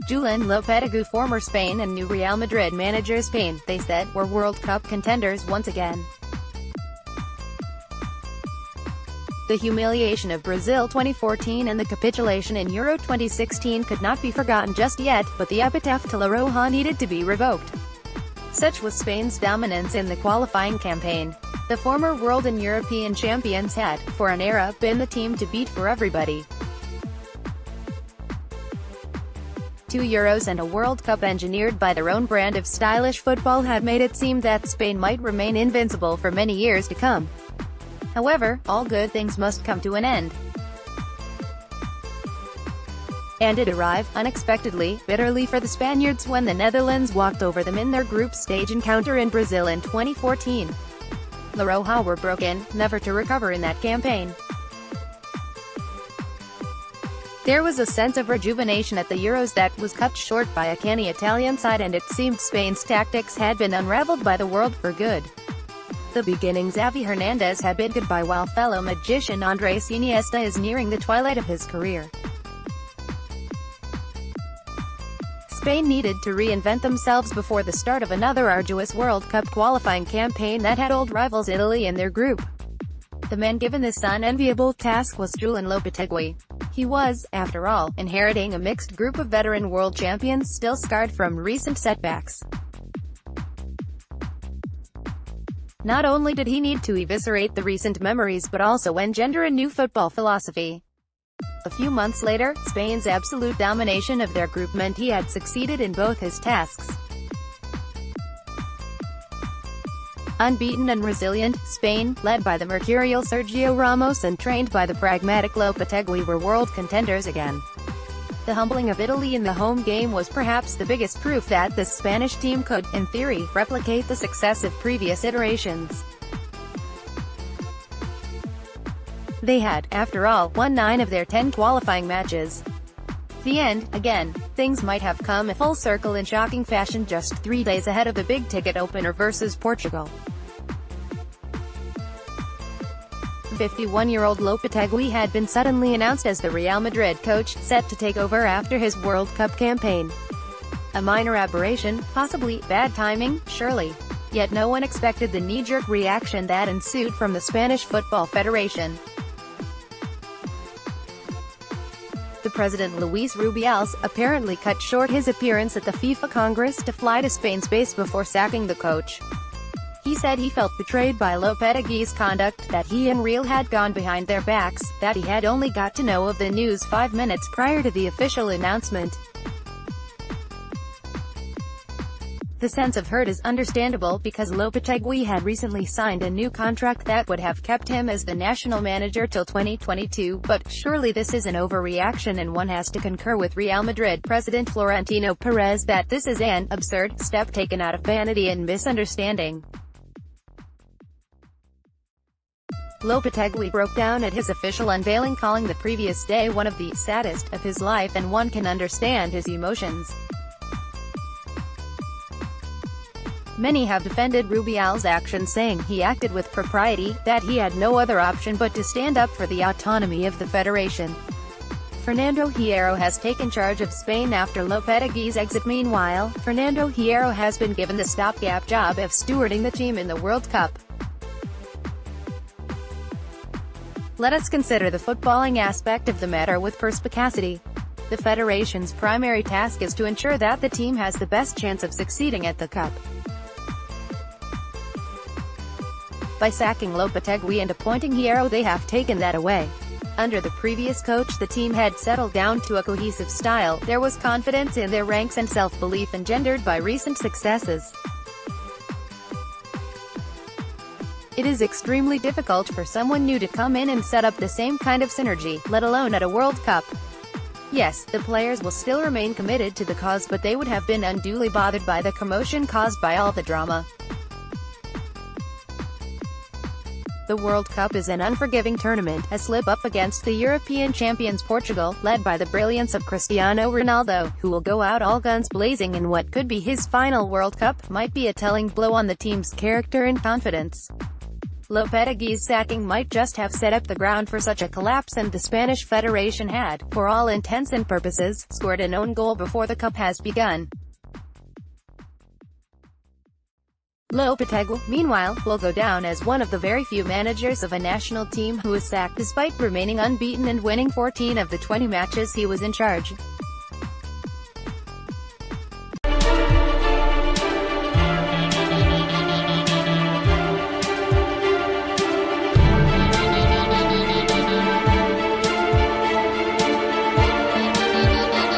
Julen Lopeteguie, former Spain and new Real Madrid manager. Spain, they said, were World Cup contenders once again. The humiliation of Brazil 2014 and the capitulation in Euro 2016 could not be forgotten just yet, but the epitaph to La Roja needed to be revoked. Such was Spain's dominance in the qualifying campaign. The former world and European champions had, for an era, been the team to beat for everybody. 2 Euros and a World Cup engineered by their own brand of stylish football had made it seem that Spain might remain invincible for many years to come. However, all good things must come to an end. And it arrived, unexpectedly, bitterly for the Spaniards when the Netherlands walked over them in their group stage encounter in Brazil in 2014. La Roja were broken, never to recover in that campaign. There was a sense of rejuvenation at the Euros that was cut short by a canny Italian side, and it seemed Spain's tactics had been unraveled by the world for good. The beginning Xavi Hernandez had bid goodbye, while fellow magician Andres Iniesta is nearing the twilight of his career. Spain needed to reinvent themselves before the start of another arduous World Cup qualifying campaign that had old rivals Italy in their group. The man given this unenviable task was Julen Lopeteguie. He was, after all, inheriting a mixed group of veteran world champions still scarred from recent setbacks. Not only did he need to eviscerate the recent memories but also engender a new football philosophy. A few months later, Spain's absolute domination of their group meant he had succeeded in both his tasks. Unbeaten and resilient, Spain, led by the mercurial Sergio Ramos and trained by the pragmatic Lopetegui, were world contenders again. The humbling of Italy in the home game was perhaps the biggest proof that the Spanish team could, in theory, replicate the success of previous iterations. They had, after all, won 9 of their 10 qualifying matches. The end, again, things might have come full circle in shocking fashion just 3 days ahead of the big-ticket opener versus Portugal. 51-year-old Lopetegui had been suddenly announced as the Real Madrid coach, set to take over after his World Cup campaign. A minor aberration, possibly bad timing, surely. Yet no one expected the knee-jerk reaction that ensued from the Spanish Football Federation. The president, Luis Rubiales, apparently cut short his appearance at the FIFA Congress to fly to Spain's base before sacking the coach. He said he felt betrayed by Lopetegui's conduct, that he and Real had gone behind their backs, that he had only got to know of the news 5 minutes prior to the official announcement. The sense of hurt is understandable because Lopetegui had recently signed a new contract that would have kept him as the national manager till 2022, but surely this is an overreaction, and one has to concur with Real Madrid president Florentino Perez that this is an absurd step taken out of vanity and misunderstanding. Lopetegui broke down at his official unveiling, calling the previous day one of the saddest of his life, and one can understand his emotions. Many have defended Rubiales' actions, saying he acted with propriety, that he had no other option but to stand up for the autonomy of the federation. Fernando Hierro has taken charge of Spain after Lopetegui's exit. Meanwhile, Fernando Hierro has been given the stopgap job of stewarding the team in the World Cup. Let us consider the footballing aspect of the matter with perspicacity. The federation's primary task is to ensure that the team has the best chance of succeeding at the Cup. By sacking Lopetegui and appointing Hierro, they have taken that away. Under the previous coach, the team had settled down to a cohesive style, there was confidence in their ranks and self-belief engendered by recent successes. It is extremely difficult for someone new to come in and set up the same kind of synergy, let alone at a World Cup. Yes, the players will still remain committed to the cause, but they would have been unduly bothered by the commotion caused by all the drama. The World Cup is an unforgiving tournament, a slip-up against the European champions Portugal, led by the brilliance of Cristiano Ronaldo, who will go out all guns blazing in what could be his final World Cup, might be a telling blow on the team's character and confidence. Lopeteguie's sacking might just have set up the ground for such a collapse, and the Spanish Federation had, for all intents and purposes, scored an own goal before the cup has begun. Lopeteguie, meanwhile, will go down as one of the very few managers of a national team who was sacked despite remaining unbeaten and winning 14 of the 20 matches he was in charge.